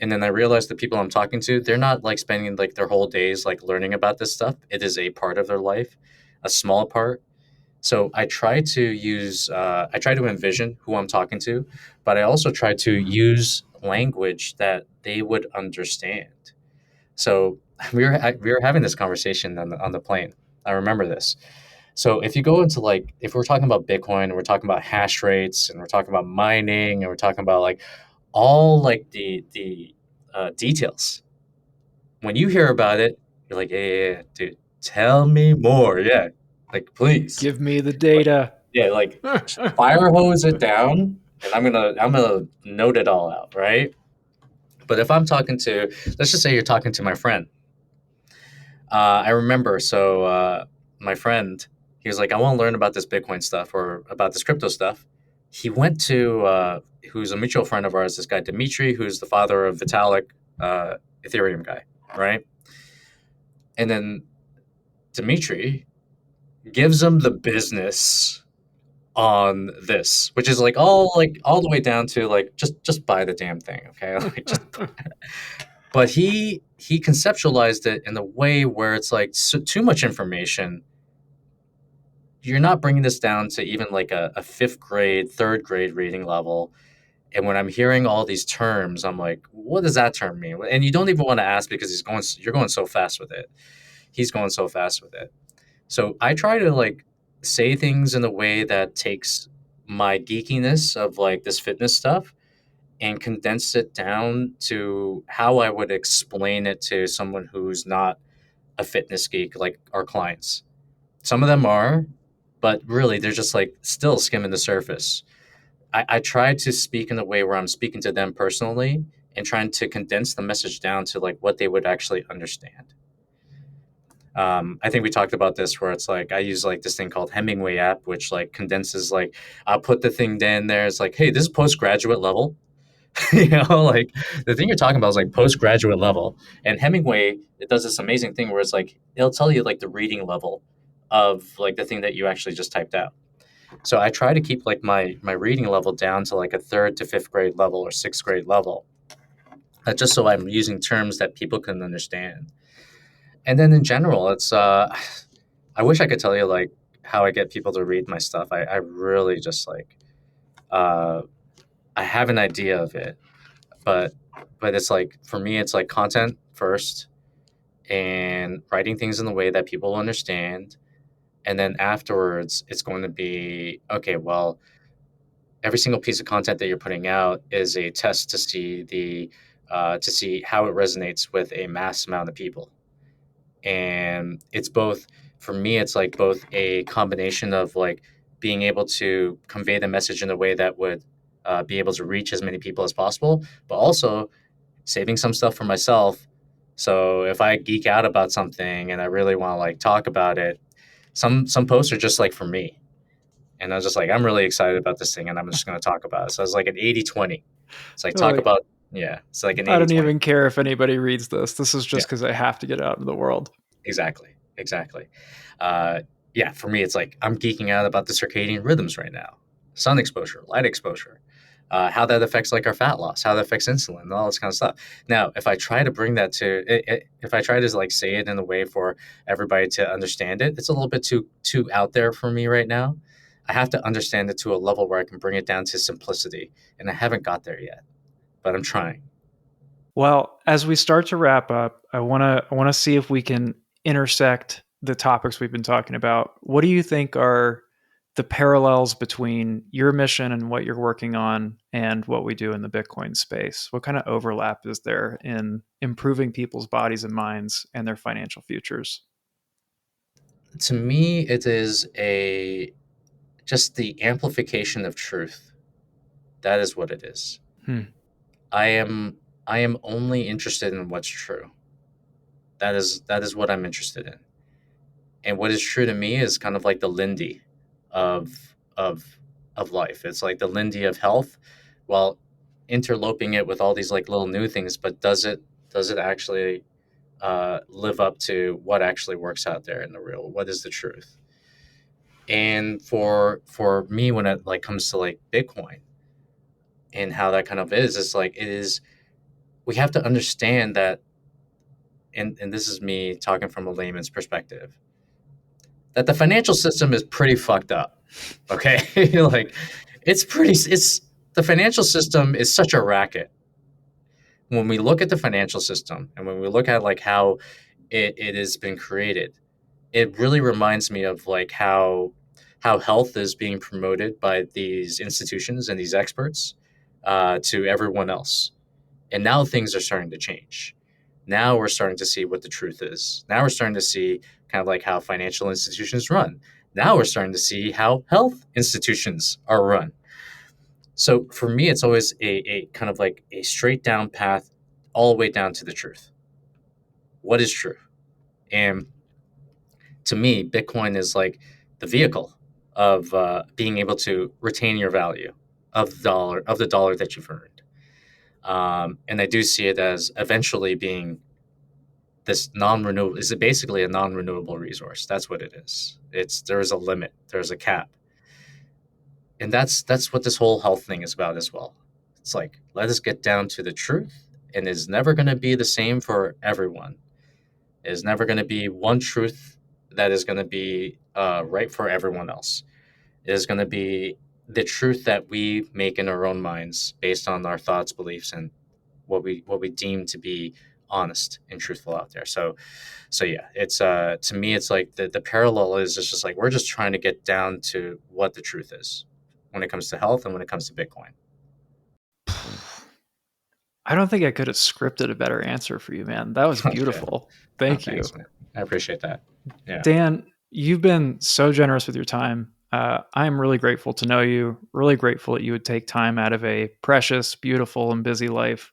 And then I realized the people I'm talking to, they're not like spending like their whole days like learning about this stuff. It is a part of their life, a small part. So I try to envision who I'm talking to, but I also try to use language that they would understand. So we were having this conversation on the plane. I remember this. So if you go into like if we're talking about Bitcoin and we're talking about hash rates and we're talking about mining and we're talking about like all like the details, when you hear about it, you're like, yeah, dude, tell me more, yeah, like please, Give me the like, data. yeah, like fire hose it down, and I'm gonna note it all out, right? But if I'm talking to, let's just say you're talking to my friend. I remember, my friend, he was like, I want to learn about this Bitcoin stuff or about this crypto stuff. He went to, who's a mutual friend of ours, this guy, Dimitri, who's the father of Vitalik, Ethereum guy, right? And then Dimitri gives him the business on this, which is like all the way down to like just buy the damn thing, okay? Like just but he conceptualized it in a way where it's like too much information. You're not bringing this down to even like a fifth grade, third grade reading level. And when I'm hearing all these terms, I'm like, what does that term mean? And you don't even want to ask because you're going so fast with it. He's going so fast with it. So I try to like say things in a way that takes my geekiness of like this fitness stuff and condense it down to how I would explain it to someone who's not a fitness geek like our clients. Some of them are, but really they're just like still skimming the surface. I try to speak in a way where I'm speaking to them personally and trying to condense the message down to like what they would actually understand. I think we talked about this where it's like I use like this thing called Hemingway app, which like condenses like I'll put the thing down there. It's like, hey, this is postgraduate level. Like the thing you're talking about is like postgraduate level. And Hemingway, it does this amazing thing where it's like it'll tell you like the reading level of like the thing that you actually just typed out. So I try to keep like my reading level down to like a third to fifth grade level or sixth grade level. Just so I'm using terms that people can understand. And then in general, it's I wish I could tell you like how I get people to read my stuff. I really just like uh I have an idea of it, but it's like for me it's like content first and writing things in the way that people understand. And then afterwards it's going to be okay, well, every single piece of content that you're putting out is a test to see how it resonates with a mass amount of people. And it's both for me it's like both a combination of like being able to convey the message in a way that would be able to reach as many people as possible, but also saving some stuff for myself. So if I geek out about something and I really want to like talk about it, some posts are just like for me. And I was just like, I'm really excited about this thing and I'm just going to talk about it. So it's like an 80-20. It's like talk Like, about, yeah, it's like an I don't 80-20. even care if anybody reads this. This is Yeah. just because I have to get it out into the world. Exactly, exactly. Uh, yeah, for me, it's like I'm geeking out about the circadian rhythms right now, sun exposure, light exposure, how that affects like our fat loss, how that affects insulin, and all this kind of stuff. Now, if I try to bring that if I try to like say it in a way for everybody to understand it, it's a little bit too out there for me right now. I have to understand it to a level where I can bring it down to simplicity, and I haven't got there yet, but I'm trying. Well, as we start to wrap up, I want to see if we can intersect the topics we've been talking about. What do you think are the parallels between your mission and what you're working on and what we do in the Bitcoin space? What kind of overlap is there in improving people's bodies and minds and their financial futures? To me, it is a just the amplification of truth. That is what it is. Hmm. I am I am only interested in what's true. That is what I'm interested in. And what is true to me is kind of like the Lindy of of life. It's like the Lindy of health, while interloping it with all these like little new things. But does it actually live up to what actually works out there in the real? What is the truth? And for me, when it like comes to like Bitcoin and how that kind of is, it's like it is we have to understand that, and this is me talking from a layman's perspective, that the financial system is pretty fucked up. Okay, like it's the financial system is such a racket. When we look at the financial system and when we look at like how it has been created, it really reminds me of like how health is being promoted by these institutions and these experts to everyone else. And now things are starting to change. Now we're starting to see what the truth is. Now we're starting to see kind of like how financial institutions run. Now we're starting to see how health institutions are run. So for me, it's always a kind of like a straight down path all the way down to the truth. What is true? And to me, Bitcoin is like the vehicle of being able to retain your value of the dollar that you've earned. And I do see it as eventually being this non-renewable is basically a non-renewable resource. That's what it is. It's there's a limit, there's a cap, and that's what this whole health thing is about as well. It's like let us get down to the truth, and it's never going to be the same for everyone. It's never going to be one truth that is going to be right for everyone else. It is going to be the truth that we make in our own minds based on our thoughts, beliefs, and what we deem to be honest and truthful out there. So yeah, it's to me it's like the parallel is it's just like we're just trying to get down to what the truth is when it comes to health and when it comes to Bitcoin. I don't think I could have scripted a better answer for you, man. That was Okay. beautiful. Oh, Thank you. thanks, man. I appreciate that. Yeah. Dan, you've been so generous with your time. I'm really grateful to know you, really grateful that you would take time out of a precious, beautiful, and busy life,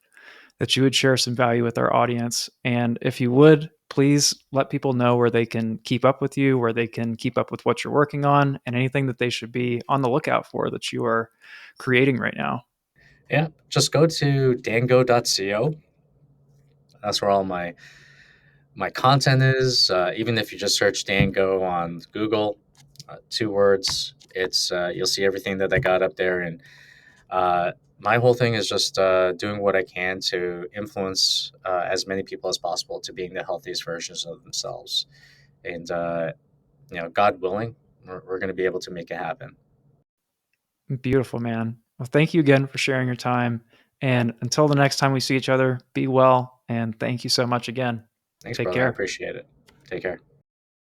that you would share some value with our audience. And if you would, please let people know where they can keep up with you, where they can keep up with what you're working on, and anything that they should be on the lookout for that you are creating right now. Yeah. Just go to dango.co. That's where all my content is. Even if you just search Dango on Google, 2 words, it's you'll see everything that I got up there. And uh, my whole thing is just doing what I can to influence as many people as possible to being the healthiest versions of themselves. And God willing, we're going to be able to make it happen. Beautiful, man. Well, thank you again for sharing your time. And until the next time we see each other, be well. And thank you so much again. Thanks, Take brother. I care. appreciate it. Take care.